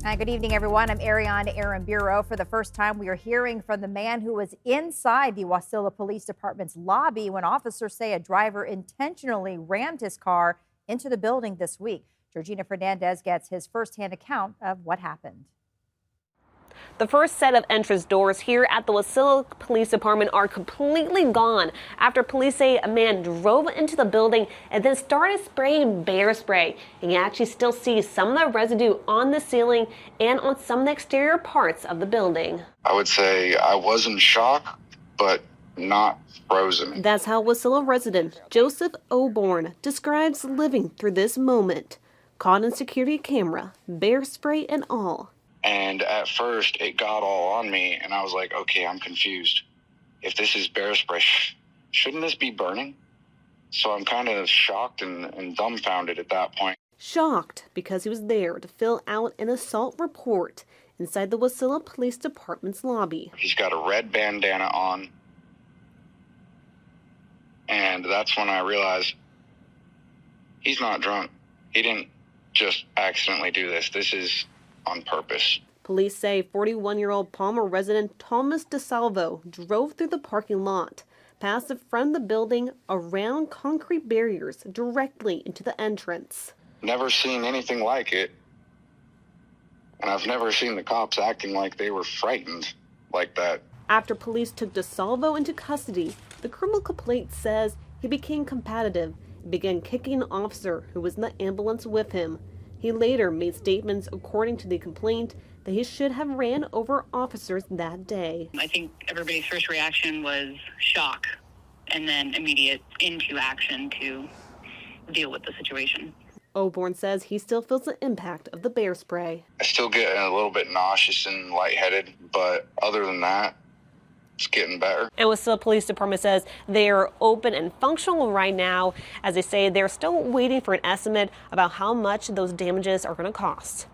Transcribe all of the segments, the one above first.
Hi, good evening, everyone. I'm Ariane Aramburo. For the first time, we are hearing from the man who was inside the Wasilla Police Department's lobby when officers say a driver intentionally rammed his car into the building this week. Georgina Fernandez gets his firsthand account of what happened. The first set of entrance doors here at the Wasilla Police Department are completely gone after police say a man drove into the building and then started spraying bear spray. You can actually still see some of the residue on the ceiling and on some of the exterior parts of the building. I would say I was in shock, but not frozen. That's how Wasilla resident Joseph Oborn describes living through this moment. Caught in security camera, bear spray and all. And at first, it got all on me, and I was like, okay, I'm confused. If this is bear spray, shouldn't this be burning? So I'm kind of shocked and dumbfounded at that point. Shocked because he was there to fill out an assault report inside the Wasilla Police Department's lobby. He's got a red bandana on, and that's when I realized he's not drunk. He didn't just accidentally do this. This is on purpose. Police say 41-year-old Palmer resident Thomas DeSalvo drove through the parking lot, past the front of the building, around concrete barriers, directly into the entrance. Never seen anything like it, and I've never seen the cops acting like they were frightened like that. After police took DeSalvo into custody, the criminal complaint says he became combative and began kicking an officer who was in the ambulance with him. He later made statements, according to the complaint, that he should have ran over officers that day. I think everybody's first reaction was shock and then immediate into action to deal with the situation. Oborn says he still feels the impact of the bear spray. I still get a little bit nauseous and lightheaded, but other than that, it's getting better. And Wasilla Police Department says they are open and functional right now. As they say, they're still waiting for an estimate about how much those damages are going to cost.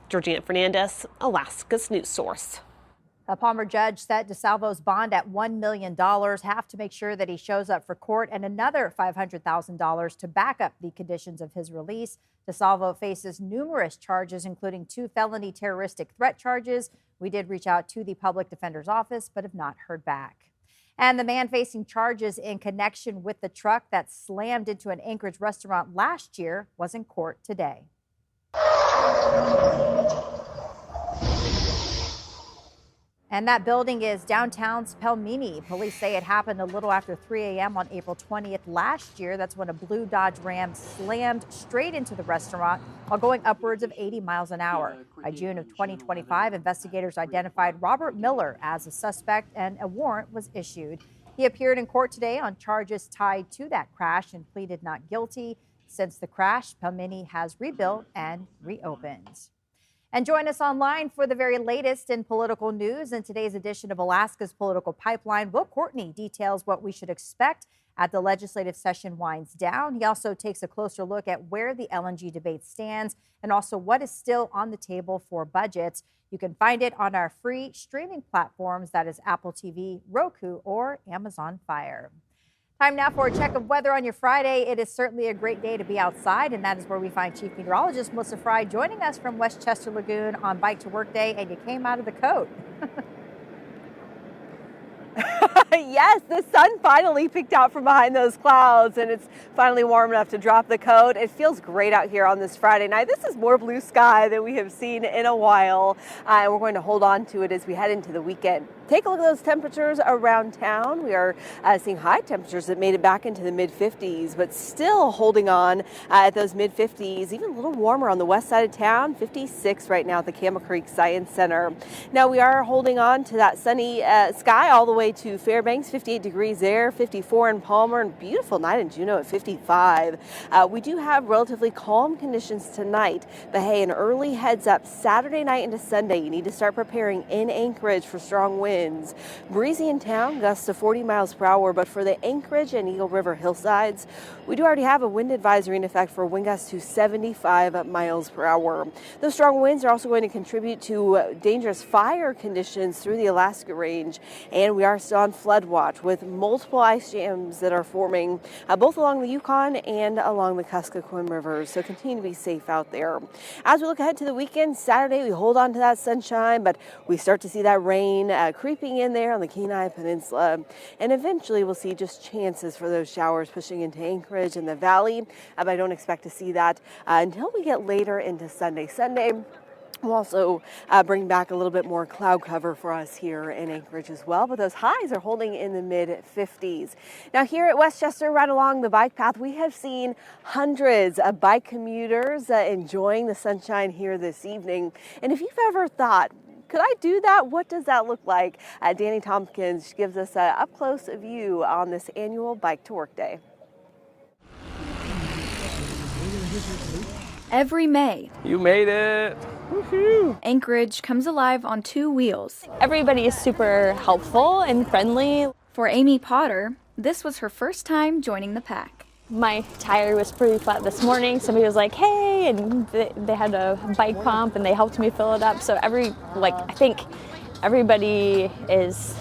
Georgina Fernandez, Alaska's news source. A Palmer judge set DeSalvo's bond at $1 million, half to make sure that he shows up for court, and another $500,000 to back up the conditions of his release. DeSalvo faces numerous charges, including 2 felony terroristic threat charges. We did reach out to the public defender's office, but have not heard back. And the man facing charges in connection with the truck that slammed into an Anchorage restaurant last year was in court today. And that building is downtown's Pel'Meni. Police say it happened a little after 3 a.m. on April 20th last year. That's when a blue Dodge Ram slammed straight into the restaurant while going upwards of 80 miles an hour. By June of 2025, investigators identified Robert Miller as a suspect and a warrant was issued. He appeared in court today on charges tied to that crash and pleaded not guilty. Since the crash, Pel'Meni has rebuilt and reopened. And join us online for the very latest in political news. In today's edition of Alaska's Political Pipeline, Will Courtney details what we should expect as the legislative session winds down. He also takes a closer look at where the LNG debate stands and also what is still on the table for budgets. You can find it on our free streaming platforms, that is Apple TV, Roku, or Amazon Fire. Time now for a check of weather on your Friday. It is certainly a great day to be outside, and that is where we find Chief Meteorologist Melissa Fry joining us from Westchester Lagoon on Bike to Work Day, and you came out of the coat. Yes, the sun finally peeked out from behind those clouds, and it's finally warm enough to drop the coat. It feels great out here on this Friday night. This is more blue sky than we have seen in a while, and we're going to hold on to it as we head into the weekend. Take a look at those temperatures around town. We are seeing high temperatures that made it back into the mid-50s, but still holding on at those mid-50s, even a little warmer on the west side of town, 56 right now at the Camel Creek Science Center. Now we are holding on to that sunny sky all the way to Fairbanks, 58 degrees there, 54 in Palmer, and beautiful night in Juneau at 55. We do have relatively calm conditions tonight, but hey, an early heads up Saturday night into Sunday. You need to start preparing in Anchorage for strong winds. Breezy in town, gusts of 40 miles per hour, but for the Anchorage and Eagle River hillsides, we do already have a wind advisory in effect for wind gusts to 75 miles per hour. Those strong winds are also going to contribute to dangerous fire conditions through the Alaska Range, and we are still on flood watch with multiple ice jams that are forming both along the Yukon and along the Kuskokwim rivers. So continue to be safe out there. As we look ahead to the weekend, Saturday, we hold on to that sunshine, but we start to see that rain creeping in there on the Kenai Peninsula. And eventually we'll see just chances for those showers pushing into Anchorage and the valley. But I don't expect to see that until we get later into Sunday. We'll also bring back a little bit more cloud cover for us here in Anchorage as well, but those highs are holding in the mid-50s. Now here at Westchester, right along the bike path, we have seen hundreds of bike commuters enjoying the sunshine here this evening. And if you've ever thought, could I do that? What does that look like? Danny Tompkins gives us an up-close view on this annual Bike to Work Day. Every May, you made it! Woohoo! Anchorage comes alive on two wheels. Everybody is super helpful and friendly. For Amy Potter, this was her first time joining the pack. My tire was pretty flat this morning. Somebody was like, hey, and they had a bike pump and they helped me fill it up. So I think everybody is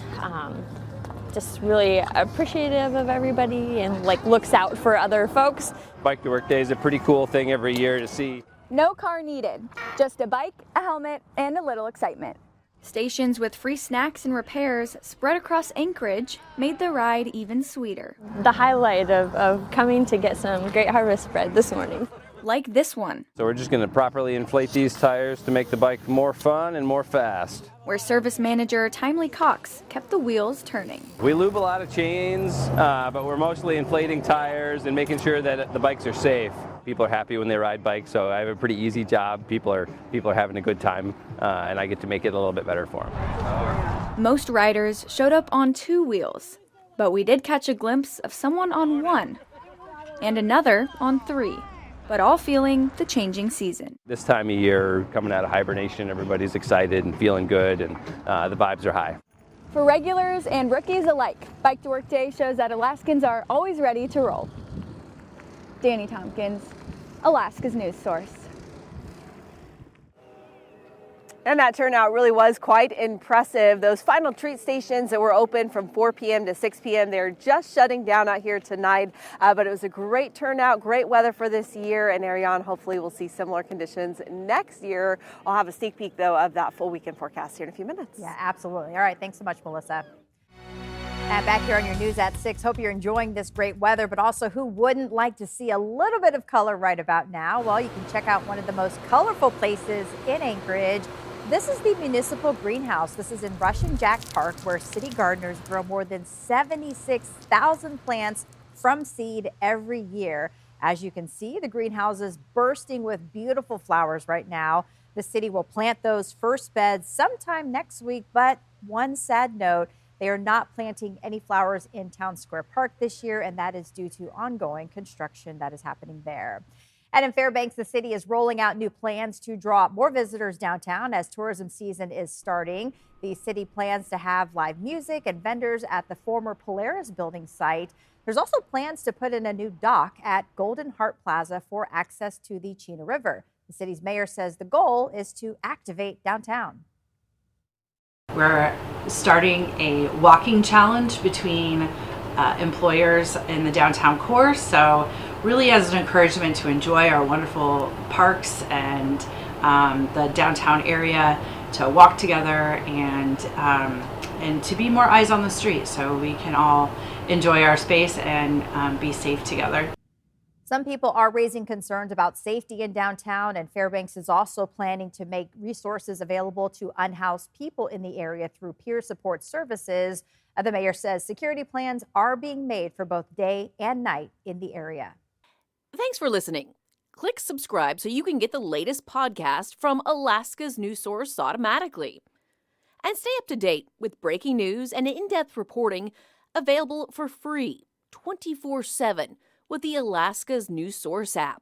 just really appreciative of everybody and looks out for other folks. Bike to Work Day is a pretty cool thing every year to see. No car needed, just a bike, a helmet, and a little excitement. Stations with free snacks and repairs spread across Anchorage made the ride even sweeter. The highlight of coming to get some great harvest bread this morning. Like this one. So we're just going to properly inflate these tires to make the bike more fun and more fast. Where service manager Timely Cox kept the wheels turning. We lube a lot of chains, but we're mostly inflating tires and making sure that the bikes are safe. People are happy when they ride bikes, so I have a pretty easy job. People are having a good time, and I get to make it a little bit better for them. Most riders showed up on two wheels, but we did catch a glimpse of someone on one and another on three, but all feeling the changing season. This time of year, coming out of hibernation, everybody's excited and feeling good, and the vibes are high. For regulars and rookies alike, Bike to Work Day shows that Alaskans are always ready to roll. Danny Tompkins, Alaska's news source. And that turnout really was quite impressive. Those final treat stations that were open from 4 p.m. to 6 p.m., they're just shutting down out here tonight. But it was a great turnout, great weather for this year. And Ariane, hopefully we'll see similar conditions next year. I'll have a sneak peek, though, of that full weekend forecast here in a few minutes. Yeah, absolutely. All right. Thanks so much, Melissa. And back here on your news at 6, hope you're enjoying this great weather, but also who wouldn't like to see a little bit of color right about now? Well, you can check out one of the most colorful places in Anchorage. This is the Municipal Greenhouse. This is in Russian Jack Park, where city gardeners grow more than 76,000 plants from seed every year. As you can see, the greenhouse is bursting with beautiful flowers right now. The city will plant those first beds sometime next week, but one sad note, they are not planting any flowers in Town Square Park this year, and that is due to ongoing construction that is happening there. And in Fairbanks, the city is rolling out new plans to draw more visitors downtown as tourism season is starting. The city plans to have live music and vendors at the former Polaris building site. There's also plans to put in a new dock at Golden Heart Plaza for access to the Chena River. The city's mayor says the goal is to activate downtown. We're starting a walking challenge between employers in the downtown core, so really as an encouragement to enjoy our wonderful parks and the downtown area, to walk together and to be more eyes on the street so we can all enjoy our space and be safe together. Some people are raising concerns about safety in downtown, and Fairbanks is also planning to make resources available to unhoused people in the area through peer support services. The mayor says security plans are being made for both day and night in the area. Thanks for listening. Click subscribe so you can get the latest podcast from Alaska's news source automatically. And stay up to date with breaking news and in-depth reporting available for free 24/7 with the Alaska's news source app.